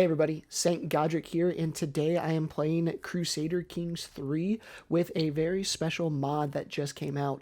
Hey everybody, Saint Godric here, and today I am playing Crusader Kings 3 with a very special mod that just came out.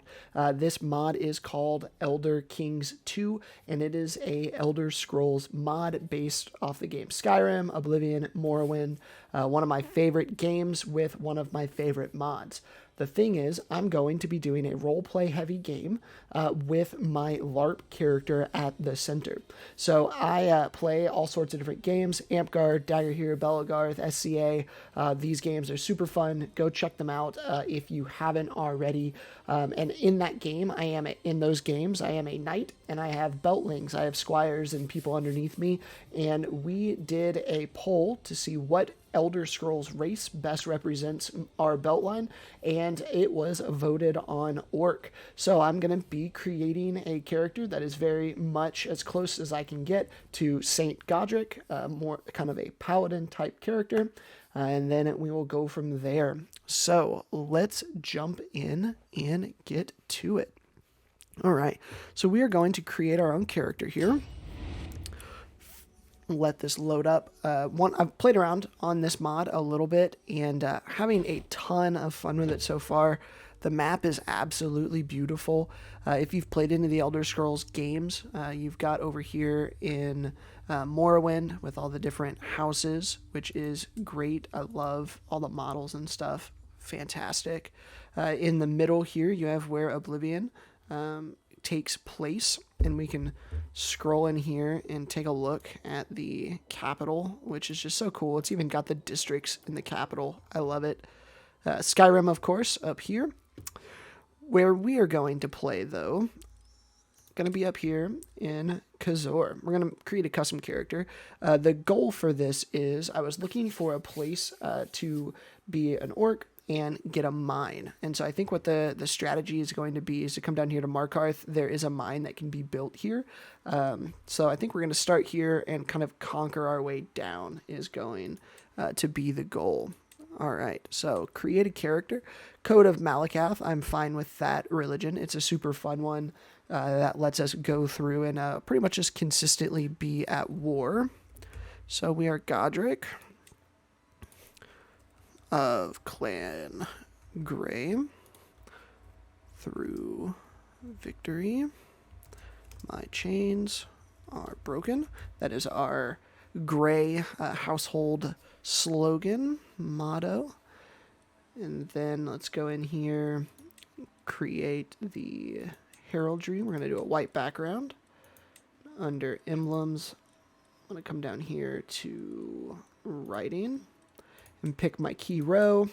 This mod is called Elder Kings 2, and it is a Elder Scrolls mod based off the game Skyrim, Oblivion, Morrowind, one of my favorite games with one of my favorite mods. The thing is, I'm going to be doing a roleplay heavy game with my LARP character at the center. So I play all sorts of different games, Amtgard, Dagger Hero, Bellegarth, SCA. These games are super fun. Go check them out if you haven't already. And in that game, in those games, I am a knight and I have beltlings. I have squires and people underneath me. And we did a poll to see what Elder Scrolls race best represents our belt line, and it was voted on Orc. So I'm going to be creating a character that is very much as close as I can get to Saint Godric, more kind of a paladin type character, and then we will go from there. So let's jump in and get to it. All right, so we are going to create our own character here. Let this load up. I've played around on this mod a little bit and having a ton of fun with it so far. The map is absolutely beautiful. If you've played any of the Elder Scrolls games, you've got over here in Morrowind with all the different houses, which is great. I love all the models and stuff. Fantastic. In the middle here, you have where Oblivion takes place, and we can scroll in here and take a look at the capital, which is just so cool. It's even got the districts in the capital. I love it. Skyrim, of course, up here. Where we are going to play, though, going to be up here in Kazor. We're going to create a custom character. The goal for this is I was looking for a place to be an orc and get a mine. And so I think what the strategy is going to be is to come down here to Markarth. There is a mine that can be built here. So I think we're going to start here and kind of conquer our way down is going to be the goal. All right, so create a character. Code of Malakath, I'm fine with that religion. It's a super fun one that lets us go through and pretty much just consistently be at war. So we are Godric of Clan Grey through victory. My chains are broken. That is our Grey household slogan, motto. And then let's go in here, create the heraldry. We're going to do a white background. Under emblems, I'm going to come down here to writing and pick my key row,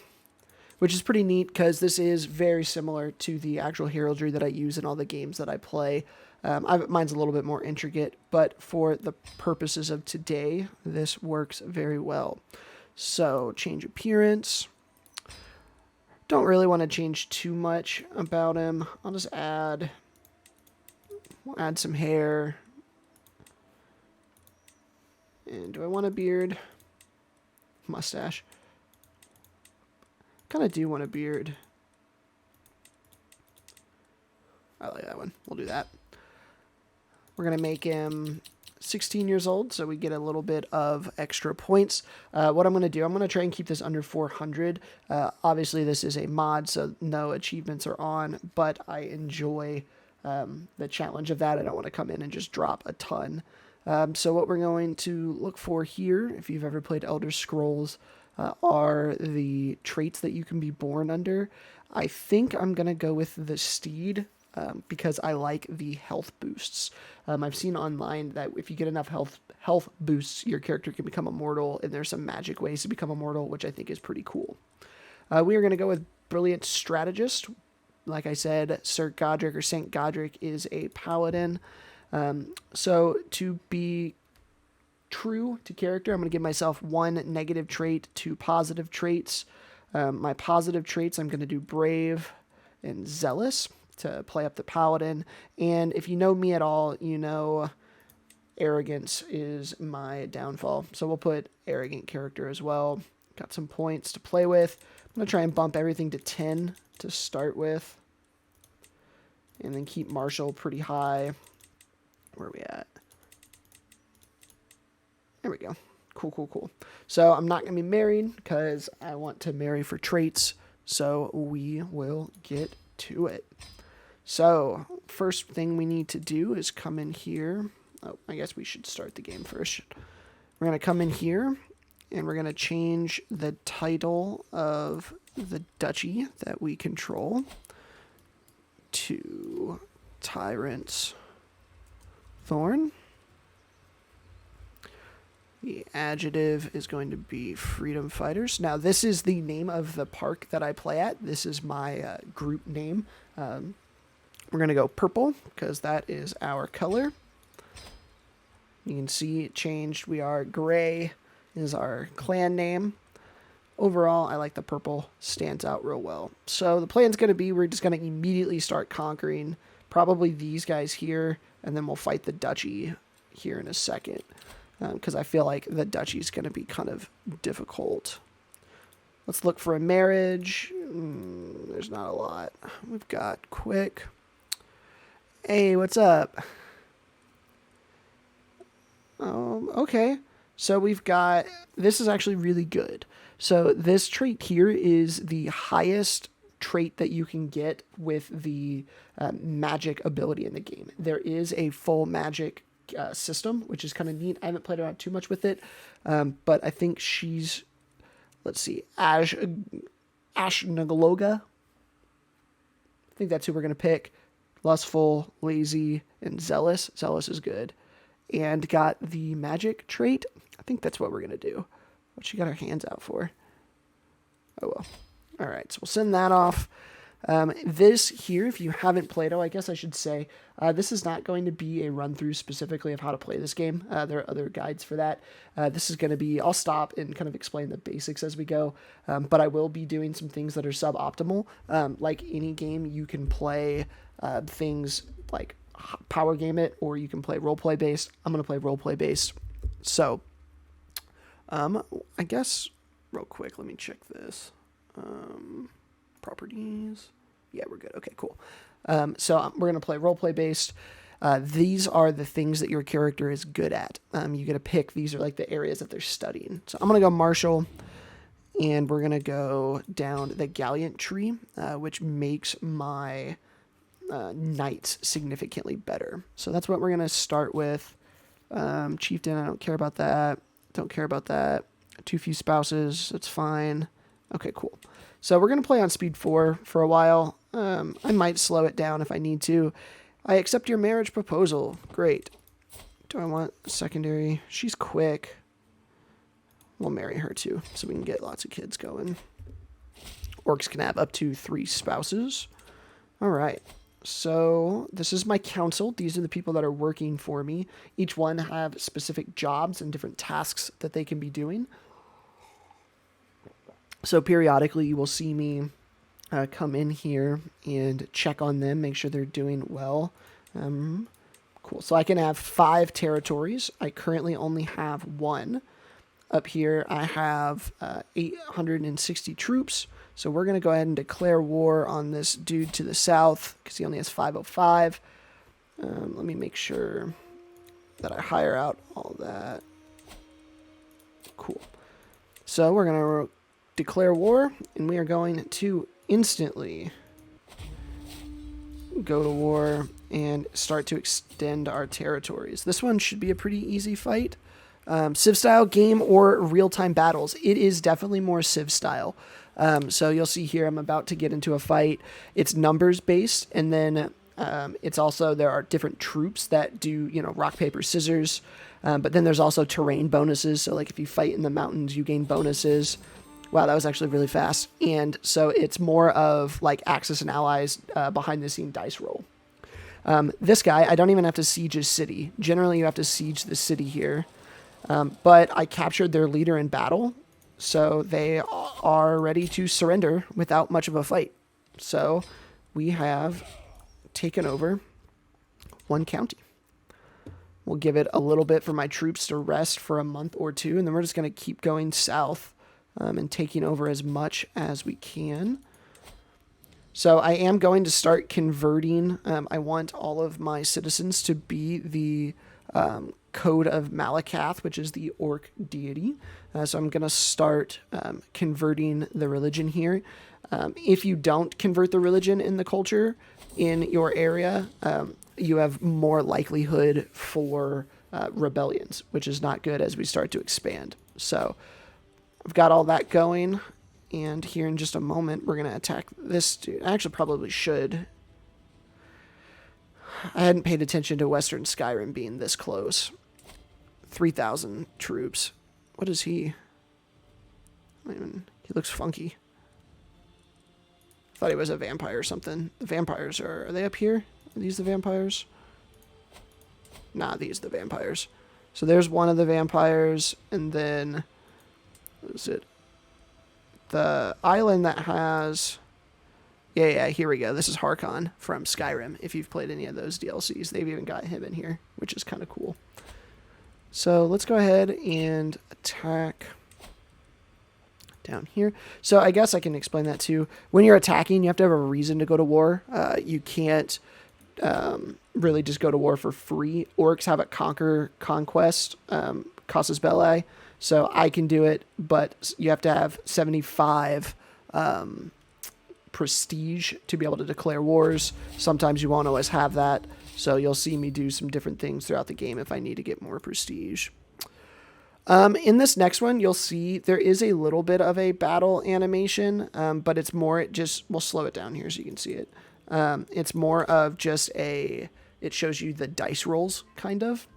which is pretty neat because this is very similar to the actual heraldry that I use in all the games that I play. Mine's a little bit more intricate, but for the purposes of today, this works very well. So change appearance. Don't really want to change too much about him. I'll just add some hair. And do I want a beard? Mustache. Kind of do want a beard. I like that one. We'll do that. We're going to make him 16 years old, so we get a little bit of extra points. What I'm going to do, I'm going to try and keep this under 400. Obviously, this is a mod, so no achievements are on, but I enjoy the challenge of that. I don't want to come in and just drop a ton. So what we're going to look for here, if you've ever played Elder Scrolls, are the traits that you can be born under. I think I'm going to go with the steed because I like the health boosts. I've seen online that if you get enough health boosts, your character can become immortal, and there's some magic ways to become immortal, which I think is pretty cool. We are going to go with Brilliant Strategist. Like I said, Sir Godric or Saint Godric is a paladin. So to be true to character, I'm going to give myself 1 negative trait, 2 positive traits. My positive traits, I'm going to do brave and zealous to play up the paladin. And if you know me at all, you know arrogance is my downfall. So we'll put arrogant character as well. Got some points to play with. I'm going to try and bump everything to 10 to start with. And then keep martial pretty high. Where are we at? There we go. Cool, cool, cool. So I'm not going to be married because I want to marry for traits. So we will get to it. So first thing we need to do is come in here. Oh, I guess we should start the game first. We're going to come in here and we're going to change the title of the duchy that we control to Tyrant's Thorn. The adjective is going to be Freedom Fighters. Now, this is the name of the park that I play at. This is my group name. We're going to go purple because that is our color. You can see it changed. We are gray is our clan name. Overall, I like the purple. Stands out real well. So the plan's going to be we're just going to immediately start conquering probably these guys here, and then we'll fight the duchy here in a second. Because I feel like the duchy is going to be kind of difficult. Let's look for a marriage. There's not a lot. We've got quick. Hey, what's up? Okay. So we've got, this is actually really good. So this trait here is the highest trait that you can get with the magic ability in the game. There is a full magic system, which is kind of neat. I haven't played around too much with it, but I think she's, let's see, Ashnagaloga. I think that's who we're going to pick. Lustful, lazy, and zealous. Zealous is good. And got the magic trait. I think that's what we're going to do. What she got her hands out for? Oh, well. All right, so we'll send that off. This here, if you haven't played, I guess I should say, this is not going to be a run-through specifically of how to play this game. There are other guides for that. This is going to be, I'll stop and kind of explain the basics as we go, but I will be doing some things that are suboptimal. Like any game, you can play things like power game it, or you can play roleplay based. I'm going to play roleplay based. So, I guess, real quick, let me check this. Properties. Yeah, we're good. Okay, cool. So we're going to play roleplay based. These are the things that your character is good at. You get to pick. These are like the areas that they're studying. So I'm going to go Marshall, and we're going to go down the Gallant tree, which makes my knights significantly better. So that's what we're going to start with. Chieftain, I don't care about that. Don't care about that. Too few spouses. That's fine. Okay, cool. So we're going to play on speed 4 for a while. I might slow it down if I need to. I accept your marriage proposal. Great. Do I want a secondary? She's quick. We'll marry her too, so we can get lots of kids going. Orcs can have up to 3 spouses. All right. So this is my council. These are the people that are working for me. Each one have specific jobs and different tasks that they can be doing. So periodically you will see me come in here and check on them, make sure they're doing well. Cool. So I can have 5 territories. I currently only have 1. Up here I have 860 troops. So we're going to go ahead and declare war on this dude to the south because he only has 505. Let me make sure that I hire out all that. Cool. So we're going to declare war, and we are going to instantly go to war and start to extend our territories. This one should be a pretty easy fight. Civ style game or real-time battles. It is definitely more Civ style. So you'll see here I'm about to get into a fight. It's numbers based, and then it's also, there are different troops that do, rock, paper, scissors. But then there's also terrain bonuses. So like if you fight in the mountains, you gain bonuses. Wow, that was actually really fast. And so it's more of like Axis and Allies behind the scene dice roll. This guy, I don't even have to siege his city. Generally, you have to siege the city here. But I captured their leader in battle, so they are ready to surrender without much of a fight. So we have taken over 1 county. We'll give it a little bit for my troops to rest for a month or 2, and then we're just going to keep going south and taking over as much as we can. So I am going to start converting. I want all of my citizens to be the Code of Malakath, which is the orc deity. So I'm going to start converting the religion here. If you don't convert the religion in the culture in your area, you have more likelihood for rebellions, which is not good as we start to expand. So I've got all that going, and here in just a moment, we're going to attack this dude. I actually probably should. I hadn't paid attention to Western Skyrim being this close. 3,000 troops. What is he? He looks funky. Thought he was a vampire or something. The vampires are they up here? Are these the vampires? Nah, these are the vampires. So there's one of the vampires, and then what is it? The island that has yeah, here we go. This is Harkon from Skyrim. If you've played any of those DLCs, they've even got him in here, which is kind of cool. So let's go ahead and attack down here. So I guess I can explain that too. When you're attacking, you have to have a reason to go to war. You can't really just go to war for free. Orcs have a conquest, casus belli. So I can do it, but you have to have 75 prestige to be able to declare wars. Sometimes you won't always have that. So you'll see me do some different things throughout the game if I need to get more prestige. In this next one, you'll see there is a little bit of a battle animation, but it's more, we'll slow it down here so you can see it. It's more of just it shows you the dice rolls, kind of.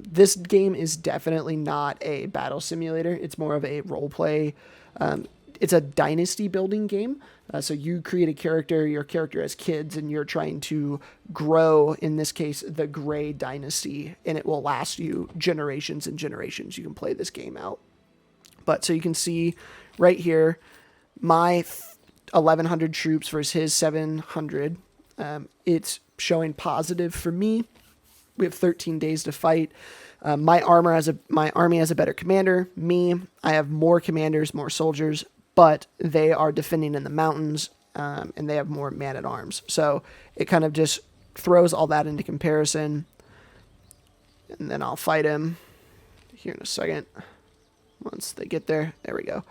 This game is definitely not a battle simulator. It's more of a role play. It's a dynasty building game. So you create a character, your character has kids, and you're trying to grow, in this case, the Grey Dynasty, and it will last you generations and generations. You can play this game out. But so you can see right here, my 1,100 troops versus his 700. It's showing positive for me. We have 13 days to fight. My army has a better commander. Me, I have more commanders, more soldiers, but they are defending in the mountains, and they have more man-at-arms. So it kind of just throws all that into comparison, and then I'll fight him here in a second. Once they get there, there we go.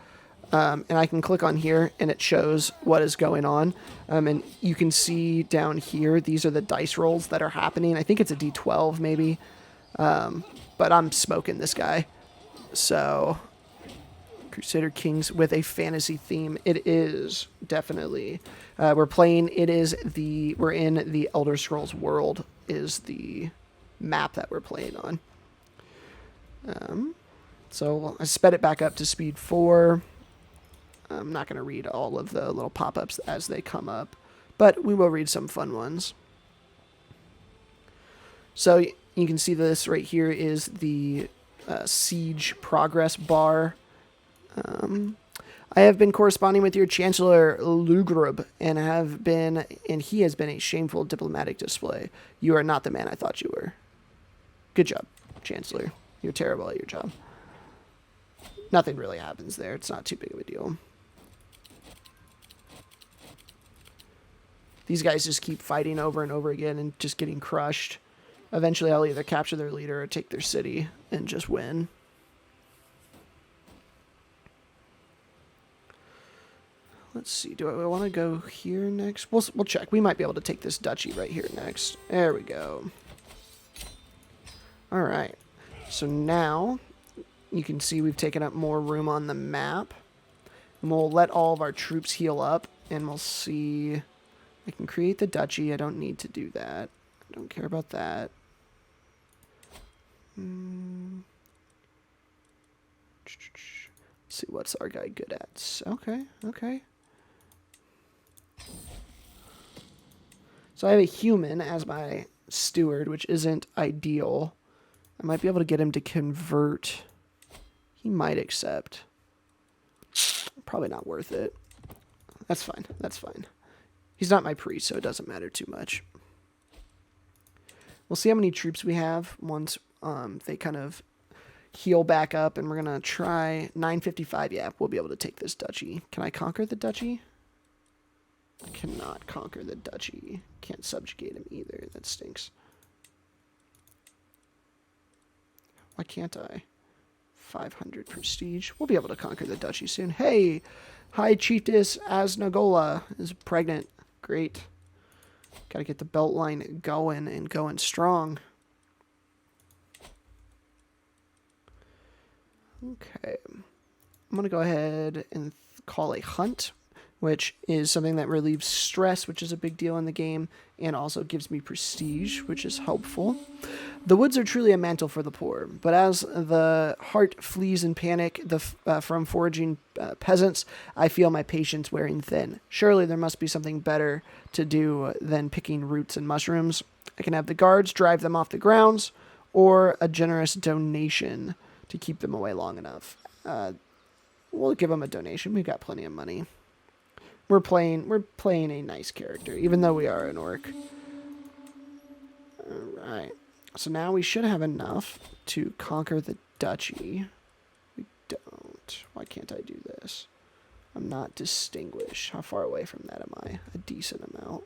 And I can click on here, and it shows what is going on. And you can see down here, these are the dice rolls that are happening. I think it's a D12 maybe, but I'm smoking this guy. So Crusader Kings with a fantasy theme. It is definitely. We're in the Elder Scrolls world is the map that we're playing on. So I sped it back up to speed 4. I'm not going to read all of the little pop-ups as they come up, but we will read some fun ones. So you can see this right here is the siege progress bar. I have been corresponding with your Chancellor Lugrub, and he has been a shameful diplomatic display. You are not the man I thought you were. Good job, Chancellor. You're terrible at your job. Nothing really happens there. It's not too big of a deal. These guys just keep fighting over and over again and just getting crushed. Eventually, I'll either capture their leader or take their city and just win. Let's see. Do I want to go here next? We'll check. We might be able to take this duchy right here next. There we go. All right. So now you can see we've taken up more room on the map. And we'll let all of our troops heal up, and we'll see. I can create the duchy. I don't need to do that. I don't care about that. Let's see, what's our guy good at? Okay, okay. So I have a human as my steward, which isn't ideal. I might be able to get him to convert. He might accept. Probably not worth it. That's fine. That's fine. He's not my priest, so it doesn't matter too much. We'll see how many troops we have once they kind of heal back up, and we're going to try 955. Yeah, we'll be able to take this duchy. Can I conquer the duchy? I cannot conquer the duchy. Can't subjugate him either. That stinks. Why can't I? 500 prestige. We'll be able to conquer the duchy soon. Hey, High Chiefess Asnagola is pregnant. Great. Gotta get the belt line going and going strong. Okay. I'm going to go ahead and call a hunt, which is something that relieves stress, which is a big deal in the game, and also gives me prestige, which is helpful. The woods are truly a mantle for the poor, but as the heart flees in panic from foraging peasants, I feel my patience wearing thin. Surely there must be something better to do than picking roots and mushrooms. I can have the guards drive them off the grounds, or a generous donation to keep them away long enough. We'll give them a donation. We've got plenty of money. We're playing a nice character, even though we are an orc. Alright. So now we should have enough to conquer the duchy. We don't. Why can't I do this? I'm not distinguished. How far away from that am I? A decent amount.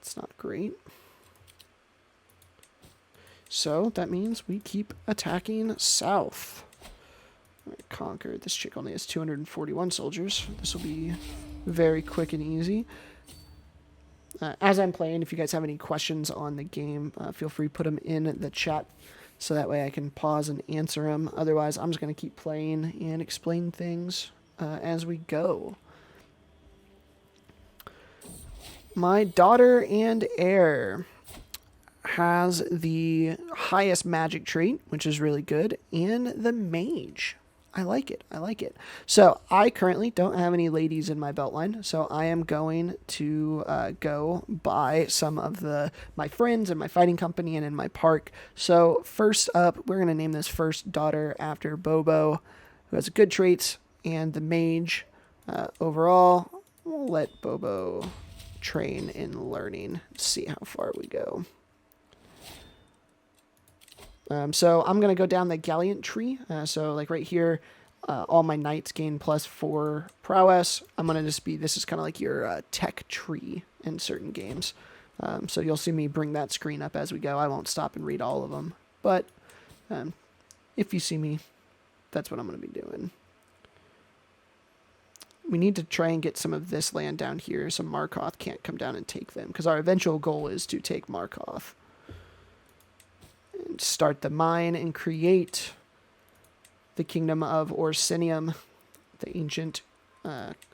It's not great. So that means we keep attacking south. Conquer. This chick only has 241 soldiers. This will be very quick and easy. As I'm playing, if you guys have any questions on the game, feel free to put them in the chat so that way I can pause and answer them. Otherwise, I'm just going to keep playing and explain things as we go. My daughter and heir has the highest magic trait, which is really good, and the mage. I like it. I like it. So I currently don't have any ladies in my belt line, so I am going to go buy some of my friends in my fighting company and in my park. So first up, we're going to name this first daughter after Bobo, who has good traits, and the mage. Overall, we'll let Bobo train in learning, see how far we go. So I'm going to go down the Gallant tree. So like right here, all my knights gain +4 prowess. I'm going to just this is kind of like your tech tree in certain games. So you'll see me bring that screen up as we go. I won't stop and read all of them. But if you see me, that's what I'm going to be doing. We need to try and get some of this land down here so Markoth can't come down and take them. Because our eventual goal is to take Markoth. Start the mine and create the kingdom of Orsinium, the ancient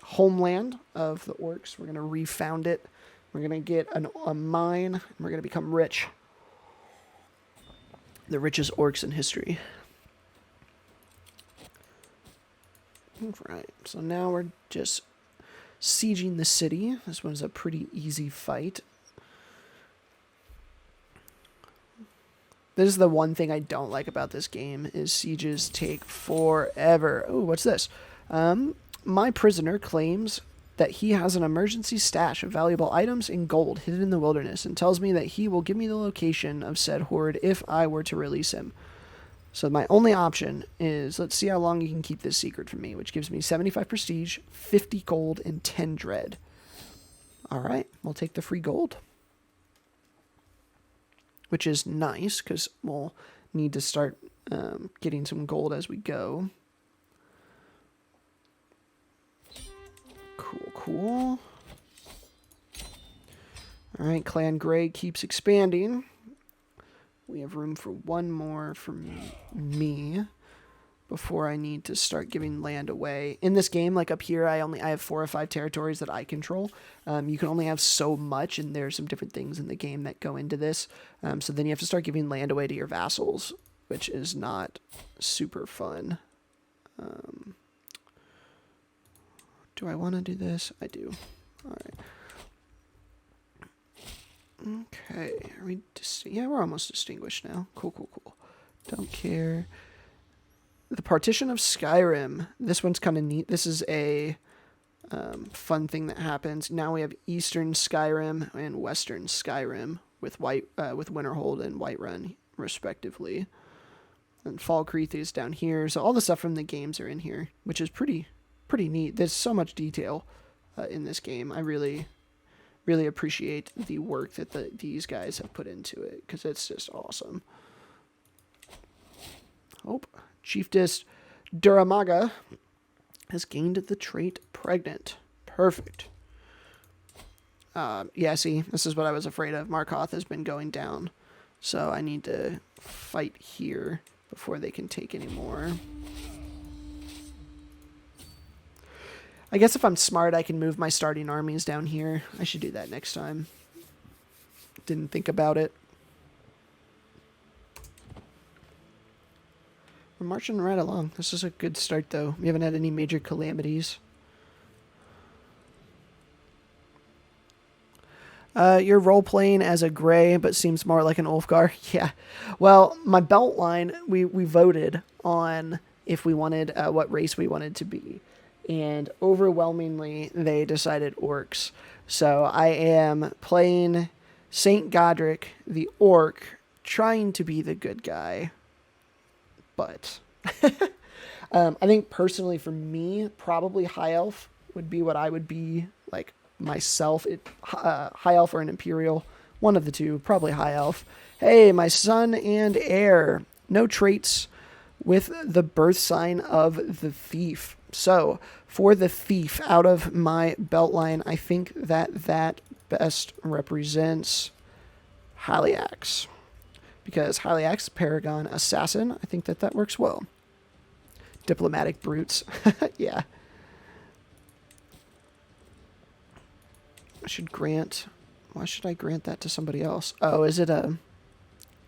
homeland of the orcs. We're going to refound it. We're going to get a mine, and we're going to become rich. The richest orcs in history. Alright, so now we're just sieging the city. This one's a pretty easy fight. This is the one thing I don't like about this game, is sieges take forever. Oh, what's this? My prisoner claims that he has an emergency stash of valuable items and gold hidden in the wilderness and tells me that he will give me the location of said hoard if I were to release him. So my only option is, let's see how long you can keep this secret from me, which gives me 75 prestige, 50 gold, and 10 dread. All right, we'll take the free gold. Which is nice, because we'll need to start getting some gold as we go. Cool, cool. Alright, Clan Grey keeps expanding. We have room for one more from me before I need to start giving land away. In this game, like up here, I have 4 or 5 territories that I control. You can only have so much, and there's some different things in the game that go into this. So then you have to start giving land away to your vassals, which is not super fun. Do I want to do this? I do. All right. Okay. Are we yeah, we're almost distinguished now. Cool, cool, cool. Don't care. The Partition of Skyrim. This one's kind of neat. This is a fun thing that happens. Now we have Eastern Skyrim and Western Skyrim with Winterhold and Whiterun, respectively. And Falkreath is down here. So all the stuff from the games are in here, which is pretty neat. There's so much detail in this game. I really appreciate the work that these guys have put into it, because it's just awesome. Oh, Chiefess Duramaga has gained the trait pregnant. Perfect. Yeah, see, this is what I was afraid of. Markoth has been going down. So I need to fight here before they can take any more. I guess if I'm smart, I can move my starting armies down here. I should do that next time. Didn't think about it. We're marching right along. This is a good start, though. We haven't had any major calamities. You're role-playing as a gray, but seems more like an Ulfgar. Yeah. Well, my belt line, we voted on if we wanted, what race we wanted to be. And overwhelmingly, they decided orcs. So I am playing Saint Godric, the orc, trying to be the good guy. But I think personally for me, probably High Elf would be what I would be, like, myself. High Elf or an Imperial, one of the two, probably High Elf. Hey, my son and heir, no traits with the birth sign of the thief. So for the thief out of my belt line, I think that best represents Haliax, because Haliax, Paragon, Assassin, I think that works well. Diplomatic brutes. Yeah. I should grant... Why should I grant that to somebody else? Oh, is it a...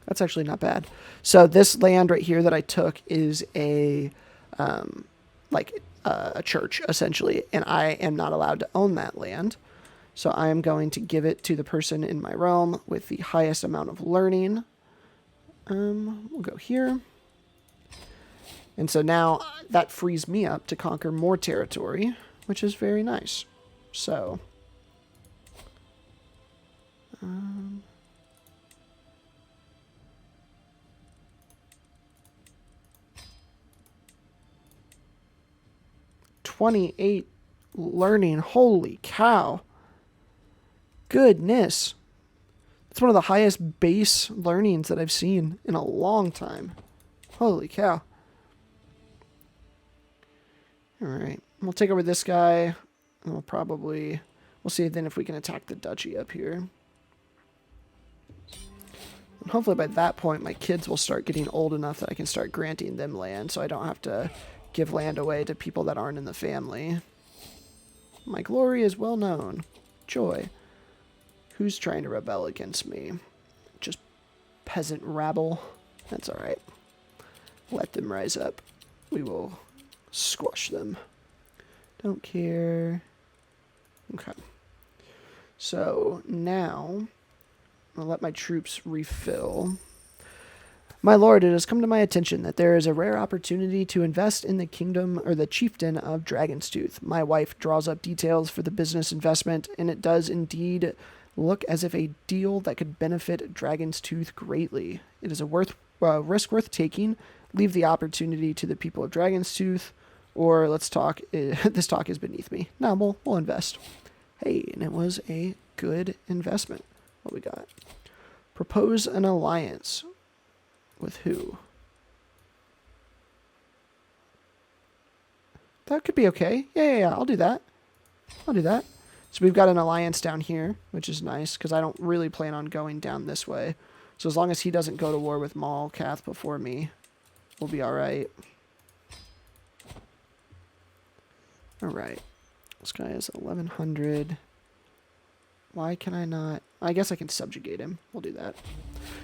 That's actually not bad. So this land right here that I took is a church, essentially, and I am not allowed to own that land. So I am going to give it to the person in my realm with the highest amount of learning. We'll go here. And so now that frees me up to conquer more territory, which is very nice. So... 28 learning. Holy cow. Goodness. It's one of the highest base learnings that I've seen in a long time. Holy cow. Alright. We'll take over this guy. And we'll see then if we can attack the duchy up here. And hopefully by that point my kids will start getting old enough that I can start granting them land so I don't have to give land away to people that aren't in the family. My glory is well known. Joy. Who's trying to rebel against me? Just peasant rabble. That's alright. Let them rise up. We will squash them. Don't care. Okay. So now I'll let my troops refill. My lord, it has come to my attention that there is a rare opportunity to invest in the kingdom or the chieftain of Dragonstooth. My wife draws up details for the business investment, and it does indeed look as if a deal that could benefit Dragonstooth greatly. It is a risk worth taking. Leave the opportunity to the people of Dragonstooth, or let's talk. This talk is beneath me. No, we'll invest. Hey, and it was a good investment. What we got? Propose an alliance. With who? That could be okay. Yeah, I'll do that. I'll do that. So we've got an alliance down here, which is nice, because I don't really plan on going down this way. So as long as he doesn't go to war with Malkath before me, we'll be alright. Alright. This guy is 1100. Why can I not? I guess I can subjugate him. We'll do that.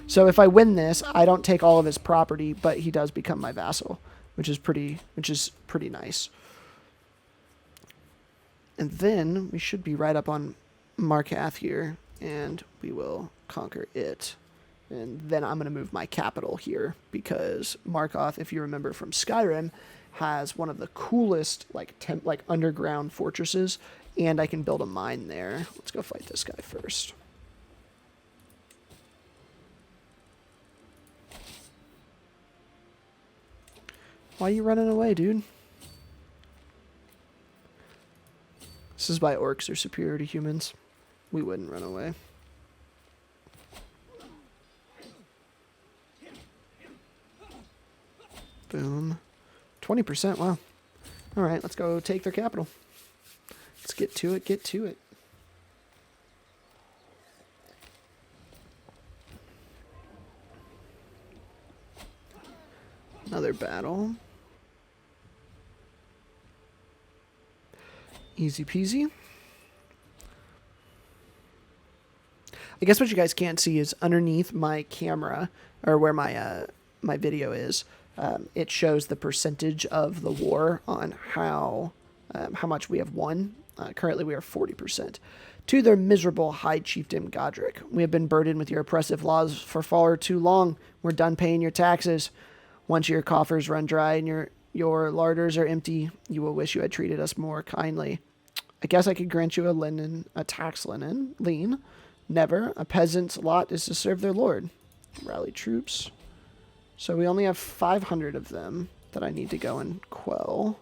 So if I win this, I don't take all of his property, but he does become my vassal, which is pretty nice. And then we should be right up on Markath here, and we will conquer it. And then I'm going to move my capital here, because Markoth, if you remember from Skyrim, has one of the coolest like underground fortresses, and I can build a mine there. Let's go fight this guy first. Why are you running away, dude? This is why orcs are superior to humans. We wouldn't run away. Boom. 20%, wow. All right, let's go take their capital. Let's get to it, get to it. Another battle. Easy peasy. I guess what you guys can't see is underneath my camera, or where my my video is, it shows the percentage of the war on how much we have won. Currently, we are 40%. To their miserable High Chieftain Godric, we have been burdened with your oppressive laws for far too long. We're done paying your taxes. Once your coffers run dry and your larders are empty, you will wish you had treated us more kindly. I guess I could grant you a tax lien. Never. A peasant's lot is to serve their lord. Rally troops. So we only have 500 of them that I need to go and quell.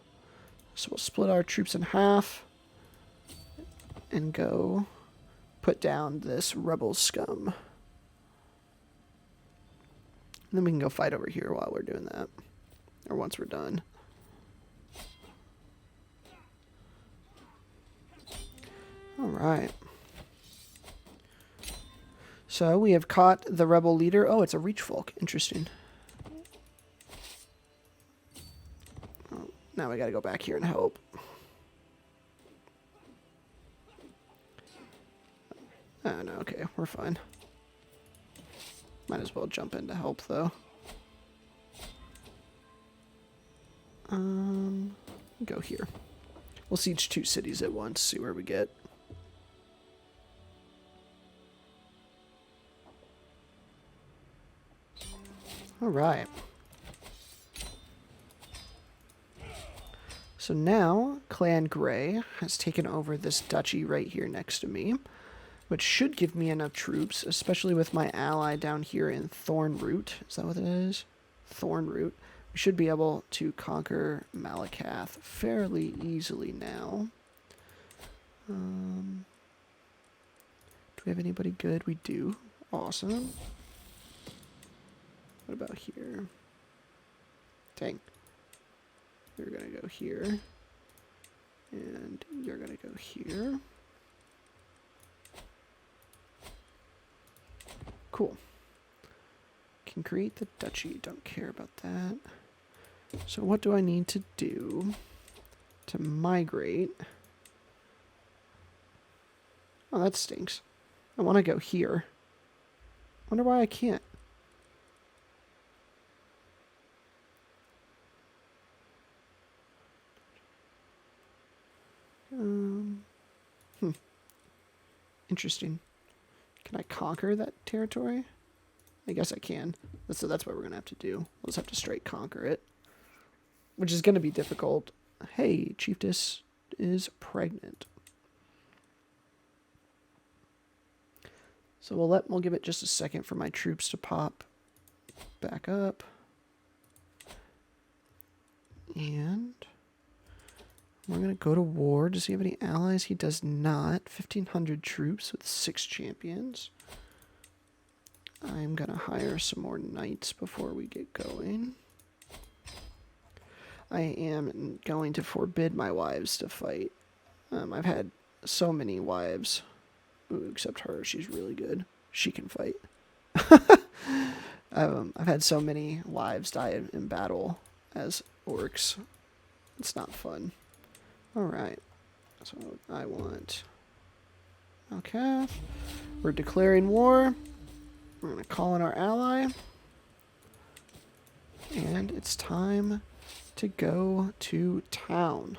So we'll split our troops in half and go put down this rebel scum. And then we can go fight over here while we're doing that. Or once we're done. Alright. So we have caught the rebel leader. Oh, it's a reach folk. Interesting. Oh, now we gotta go back here and help. Oh, no, okay, we're fine. Might as well jump in to help, though. Go here. We'll siege 2 cities at once, see where we get. Alright. So now, Clan Grey has taken over this duchy right here next to me, which should give me enough troops, especially with my ally down here in Thornroot. Is that what it is? Thornroot. We should be able to conquer Malakath fairly easily now. Do we have anybody good? We do. Awesome. What about here? Dang. You're going to go here. And you're going to go here. Cool. Can create the duchy. Don't care about that. So what do I need to do to migrate? Oh, that stinks. I want to go here. Wonder why I can't. Interesting. Can I conquer that territory? I guess I can. So that's what we're going to have to do. We'll just have to straight conquer it. Which is going to be difficult. Hey, Chiefess is pregnant. So we'll give it just a second for my troops to pop back up. And we're going to go to war. Does he have any allies? He does not. 1,500 troops with 6 champions. I'm going to hire some more knights before we get going. I am going to forbid my wives to fight. I've had so many wives. Ooh, except her. She's really good. She can fight. I've had so many wives die in battle as orcs. It's not fun. Alright. So I want... Okay. We're declaring war. We're going to call in our ally. And it's time to go to town.